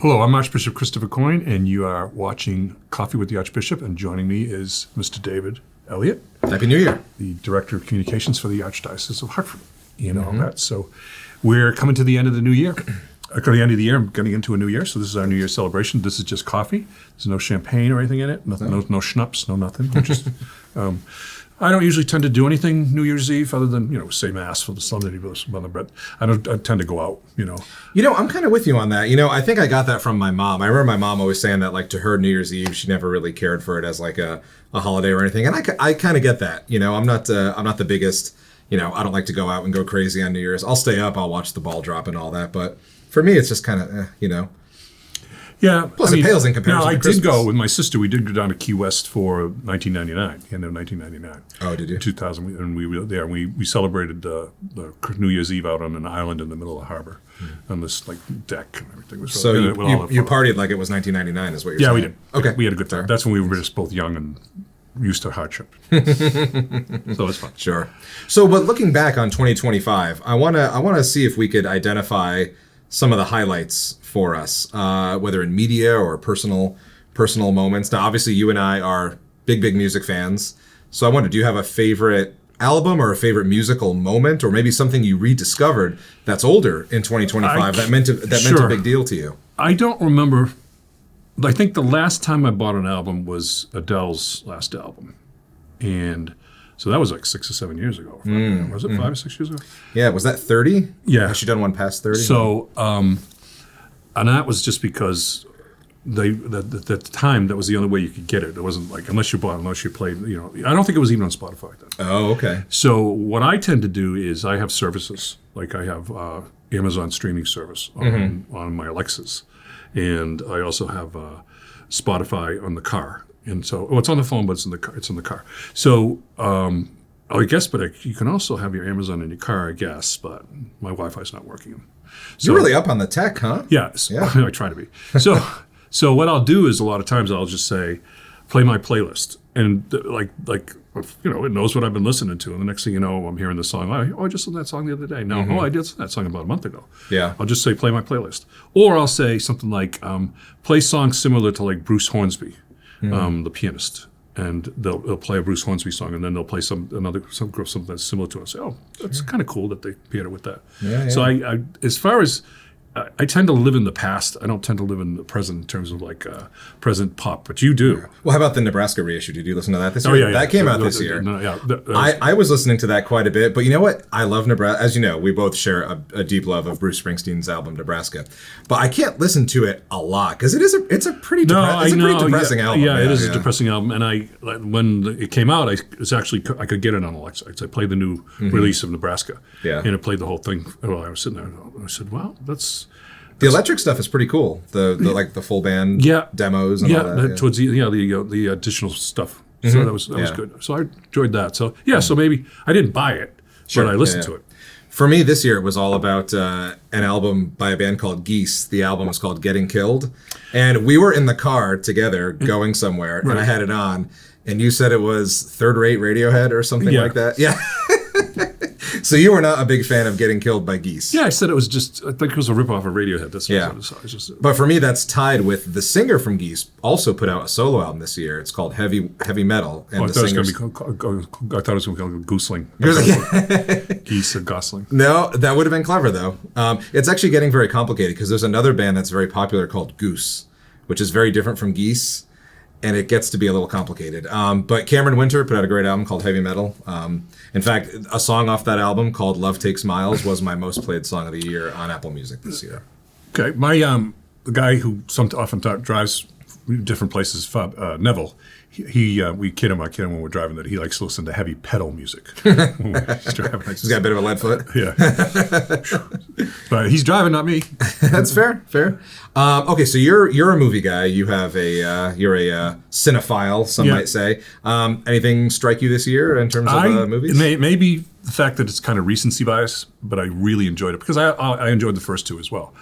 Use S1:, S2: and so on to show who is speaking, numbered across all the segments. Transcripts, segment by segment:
S1: Hello, I'm Archbishop Christopher Coyne, and you are watching Coffee with the Archbishop, and joining me is Mr. David Elliott.
S2: Happy New Year.
S1: The Director of Communications for the Archdiocese of Hartford, all that. So we're coming to the end of the new year. At the end of the year, I'm getting into a new year, so this is our New Year celebration. This is just coffee. There's no champagne or anything in it, nothing, no schnapps, no nothing. We're just, I don't usually tend to do anything New Year's Eve other than, say Mass for the Sunday, but I tend to go out,
S2: I'm kind of with you on that. I think I got that from my mom. I remember my mom always saying that, like, to her, New Year's Eve, she never really cared for it as like a holiday or anything. And I kind of get that. I'm not the biggest, I don't like to go out and go crazy on New Year's. I'll stay up, I'll watch the ball drop and all that. But for me, it's just kind of,
S1: Yeah.
S2: Plus, it pales in comparison to
S1: I
S2: Christmas.
S1: did go with my sister. We did go down to Key West for 1999, end of 1999.
S2: Oh, did you?
S1: 2000, and we were there. We celebrated the New Year's Eve out on an island in the middle of the harbor, on this deck and everything.
S2: So you partied like it was 1999, is what you're saying?
S1: Yeah, we did.
S2: Okay,
S1: we had a good time. That's when we were just both young and used to hardship. So it was fun.
S2: Sure. So, but looking back on 2025, I wanna see if we could identify some of the highlights for us, whether in media or personal moments. Now, obviously, you and I are big music fans. So I wonder, do you have a favorite album or a favorite musical moment, or maybe something you rediscovered that's older in 2025 that meant a big deal to you?
S1: I don't remember. I think the last time I bought an album was Adele's last album, and so that was like 6 or 7 years ago. Was it 5 or 6 years ago?
S2: Yeah, was that 30?
S1: Yeah.
S2: Has she done one past 30?
S1: So, and that was just because at the time, that was the only way you could get it. It wasn't like, unless you played, I don't think it was even on Spotify then.
S2: Oh, okay.
S1: So what I tend to do is I have services, like I have Amazon streaming service on my Alexas. And I also have Spotify on the car. And so, it's on the phone, but it's in the car. So, I guess, but you can also have your Amazon in your car, I guess, but my Wi-Fi's not working. So,
S2: you're really up on the tech, huh?
S1: Yes, yeah. I try to be. So what I'll do is a lot of times I'll just say, play my playlist. And it knows what I've been listening to. And the next thing you know, I'm hearing the song. Oh, I just listened to that song the other day. No, I did listen to that song about a month ago.
S2: Yeah.
S1: I'll just say, play my playlist. Or I'll say something like, play songs similar to like Bruce Hornsby, the pianist. And they'll play a Bruce Hornsby song, and then they'll play something that's similar to it. And say, oh, that's kind of cool that they paired it with that.
S2: Yeah.
S1: So I as far as I tend to live in the past. I don't tend to live in the present in terms of like present pop, but you do.
S2: Well, how about the Nebraska reissue? Did you listen to that this year?
S1: Oh, yeah.
S2: That came out this year. I was listening to that quite a bit, but you know what? I love Nebraska. As you know, we both share a deep love of Bruce Springsteen's album Nebraska, but I can't listen to it a lot because it's a pretty depressing album.
S1: Yeah, it is a depressing album. And when it came out, I could get it on Alexa. I played the new release of Nebraska.
S2: Yeah,
S1: and it played the whole thing while I was sitting there. I said, "Wow, that's."
S2: The electric stuff is pretty cool. The full band demos and all that.
S1: Towards the additional stuff. So that was good. So I enjoyed that. So so maybe I didn't buy it, but I listened to it.
S2: For me this year, it was all about an album by a band called Geese. The album was called Getting Killed, and we were in the car together going somewhere, and I had it on, and you said it was third-rate Radiohead or something like that. Yeah. So you were not a big fan of Getting Killed by Geese.
S1: Yeah, I said I think it was a ripoff of Radiohead. That's what I was
S2: But for me, that's tied with the singer from Geese also put out a solo album this year. It's called Heavy Metal. And
S1: I thought it was going to be called Goosling. Geese or Gosling.
S2: No, that would have been clever, though. It's actually getting very complicated because there's another band that's very popular called Goose, which is very different from Geese. And it gets to be a little complicated. But Cameron Winter put out a great album called Heavy Metal. In fact, a song off that album called Love Takes Miles was my most played song of the year on Apple Music this year.
S1: Okay. My the guy who often drives different places, Neville, we kid him when we're driving that he likes to listen to heavy pedal music. He's got
S2: a bit of a lead foot.
S1: Yeah. But he's driving, not me.
S2: That's fair. Okay, so you're a movie guy. You're a cinephile, some might say. Anything strike you this year in terms of movies?
S1: Maybe the fact that it's kind of recency bias, but I really enjoyed it because I enjoyed the first two as well.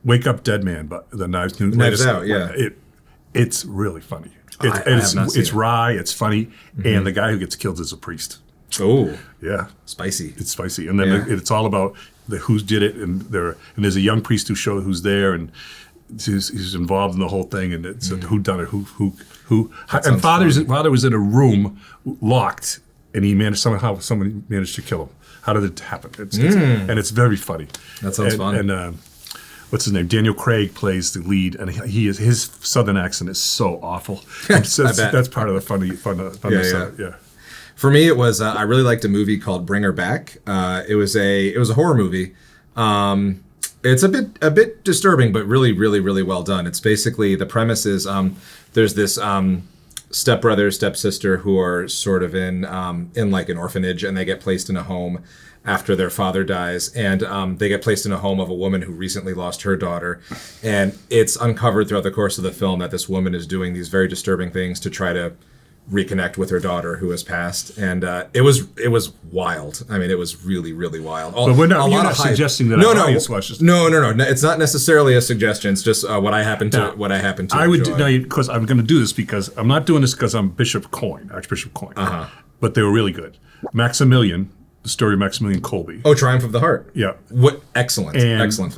S1: Wake Up Dead Man, but the Knives
S2: Out, yeah.
S1: It's really funny. It's wry, it's funny, and the guy who gets killed is a priest.
S2: Oh,
S1: Yeah,
S2: spicy.
S1: it's spicy, and then
S2: Yeah.
S1: it's all about who did it, and there's a young priest who's there, and he's involved in the whole thing, and it's who done it, who. And
S2: sounds
S1: father was in a room locked, and somebody managed to kill him. How did it happen? And it's very funny.
S2: That sounds fun.
S1: And what's his name? Daniel Craig plays the lead, and his southern accent is so awful. That's part of the funny side. Yeah.
S2: For me, it was I really liked a movie called Bring Her Back. It was a horror movie. It's a bit disturbing, but really, really, really well done. It's basically the premise is there's this stepbrother, stepsister who are sort of in like an orphanage, and they get placed in a home after their father dies, and they get placed in a home of a woman who recently lost her daughter, and it's uncovered throughout the course of the film that this woman is doing these very disturbing things to try to reconnect with her daughter who has passed, and it was wild. I mean, it was really, really wild.
S1: But you're not suggesting that our audience watches.
S2: No. It's not necessarily a suggestion. It's just what I happen to
S1: I would
S2: enjoy.
S1: because I'm going to do this because I'm not doing this because I'm Archbishop Coyne. But they were really good. Maximilian, the story of Maximilian Kolbe.
S2: Oh, Triumph of the Heart.
S1: Yeah.
S2: What excellent
S1: And
S2: film.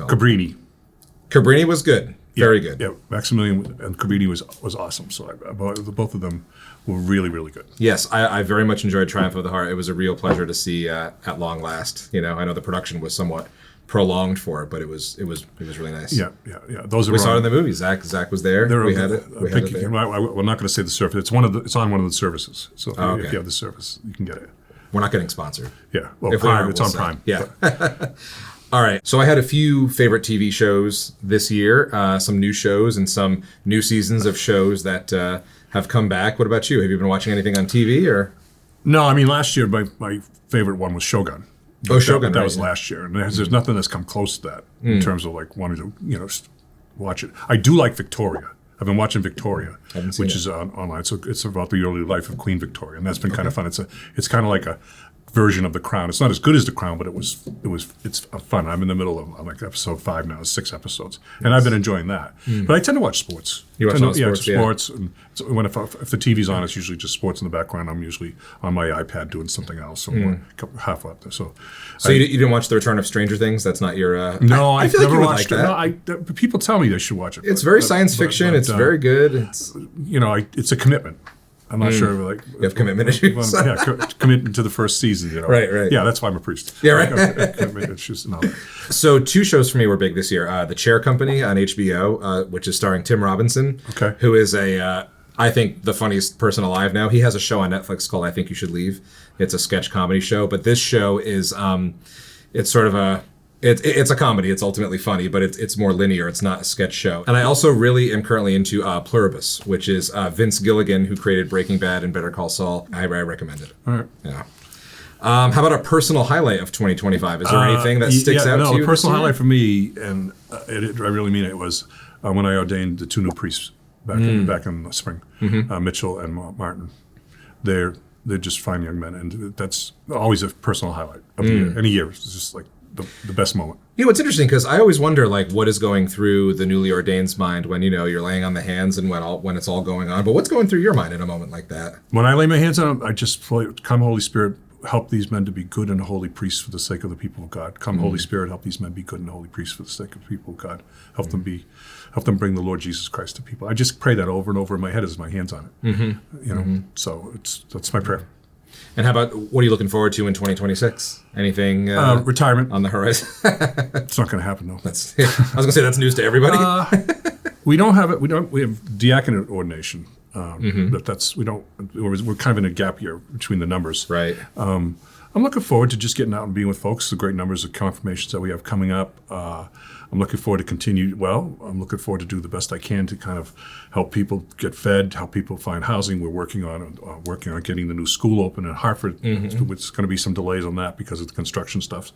S1: Cabrini
S2: was good. Very good.
S1: Yeah, Maximilian and Cabrini was awesome. So both of them were really, really good.
S2: Yes, I very much enjoyed Triumph of the Heart. It was a real pleasure to see at long last. You know, I know the production was somewhat prolonged for it, but it was really nice.
S1: Yeah. Those
S2: we saw it in the movie. Zach was there. We had it there.
S1: I'm not going to say the service. It's on one of the services. So if you have the service, you can get it.
S2: We're not getting sponsored.
S1: Yeah. Well, Prime. It's on Prime.
S2: Yeah. All right. So I had a few favorite TV shows this year, some new shows and some new seasons of shows that have come back. What about you? Have you been watching anything on TV or?
S1: No, I mean last year my favorite one was Shogun.
S2: Shogun.
S1: That was last year, and there's nothing that's come close to that in terms of like wanting to watch it. I do like Victoria. I've been watching Victoria, which is online. So it's about the early life of Queen Victoria, and that's been kind of fun. It's kind of like a version of The Crown. It's not as good as The Crown, but it's fun. I'm in the middle of like episode 5 now, 6 episodes, and I've been enjoying that. But I tend to watch sports.
S2: You watch sports?
S1: Yeah, sports. And so if the TV's on, it's usually just sports in the background. I'm usually on my iPad doing something else, half up there. So
S2: you didn't watch The Return of Stranger Things? That's not your.
S1: No,
S2: I feel
S1: never
S2: like you would
S1: watched
S2: like that.
S1: No, people tell me they should watch it.
S2: It's very science fiction. It's very good. It's
S1: it's a commitment. I'm not sure. Like
S2: you have commitment issues.
S1: Commitment to the first season.
S2: Right.
S1: Yeah, that's why I'm a priest.
S2: Yeah, right.
S1: Commitment issues and all that.
S2: So 2 shows for me were big this year. The Chair Company on HBO, which is starring Tim Robinson, who is I think the funniest person alive now. He has a show on Netflix called I Think You Should Leave. It's a sketch comedy show, but this show is it's sort of it's a comedy. It's ultimately funny, but it's more linear. It's not a sketch show. And I also really am currently into Pluribus, which is Vince Gilligan, who created Breaking Bad and Better Call Saul. I recommend it.
S1: All right.
S2: Yeah. How about a personal highlight of 2025? Is there anything that sticks out to you?
S1: No, a personal highlight for me, and I really mean it, was when I ordained the 2 new priests back in the spring, Mitchell and Martin. They're just fine young men, and that's always a personal highlight of the year. Any year, it's just like the best moment.
S2: You know, it's interesting because I always wonder, like, what is going through the newly ordained's mind when you're laying on the hands and when it's all going on. But what's going through your mind in a moment like that?
S1: When I lay my hands on them, I just pray, "Come, Holy Spirit, help these men to be good and holy priests for the sake of the people of God. Come, Holy Spirit, help these men be good and holy priests for the sake of the people of God. Help them bring the Lord Jesus Christ to people." I just pray that over and over in my head as my hands on it. So that's my prayer.
S2: And how about, what are you looking forward to in 2026? Anything
S1: retirement
S2: on the horizon?
S1: It's not going to happen, no.
S2: I was going to say that's news to everybody.
S1: We don't have it. We have diaconate ordination. We're kind of in a gap year between the numbers.
S2: Right.
S1: I'm looking forward to just getting out and being with folks. The great numbers of confirmations that we have coming up. I'm looking forward to continue. Well, I'm looking forward to do the best I can to kind of help people get fed, help people find housing. We're working on getting the new school open in Hartford. There's going to be some delays on that because of the construction stuff.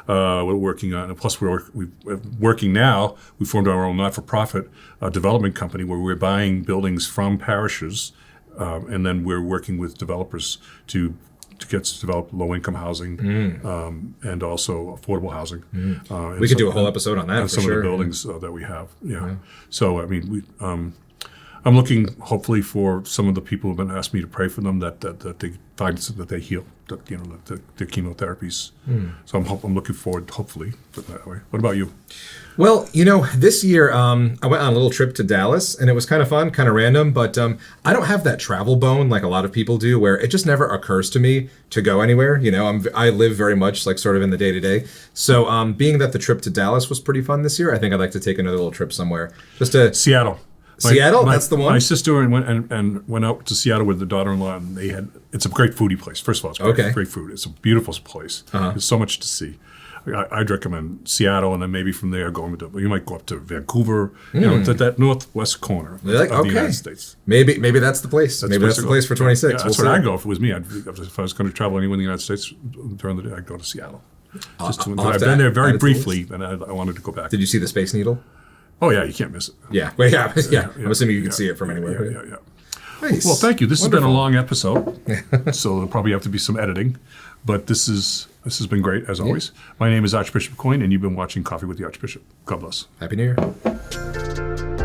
S1: We're working on, and plus we're working now. We formed our own not-for-profit development company where we're buying buildings from parishes, and then we're working with developers to develop low-income housing and also affordable housing.
S2: We could do a whole episode on that for
S1: some
S2: sure.
S1: of the buildings that we have. Yeah. So I mean, I'm I'm looking hopefully for some of the people who've been asked me to pray for them that they find that they heal, that the chemotherapies. So I'm looking forward, hopefully, to that way. What about you?
S2: Well, this year I went on a little trip to Dallas, and it was kind of fun, kind of random, but I don't have that travel bone like a lot of people do, where it just never occurs to me to go anywhere. I live very much like sort of in the day-to-day. So being that the trip to Dallas was pretty fun this year, I think I'd like to take another little trip somewhere. Just to
S1: Seattle.
S2: Seattle, that's the one.
S1: My sister went out to Seattle with the daughter-in-law, and it's a great foodie place. First of all, it's great food. It's a beautiful place. There's so much to see. I'd recommend Seattle, and then maybe from there you might go up to Vancouver, to that northwest corner of the United States.
S2: Maybe that's the place. Maybe that's the place for 26.
S1: Yeah, that's where I'd go if it was me. If I was going to travel anywhere in the United States during the day, I'd go to Seattle. I've been there very briefly, and I wanted to go back.
S2: Did you see the Space Needle?
S1: Oh yeah, you can't miss it.
S2: Yeah. I'm assuming you can see it from anywhere.
S1: Yeah.
S2: Nice.
S1: Well, thank you. This has been a long episode, so there'll probably have to be some editing, but this has been great as always. My name is Archbishop Coyne, and you've been watching Coffee with the Archbishop. God bless.
S2: Happy New Year.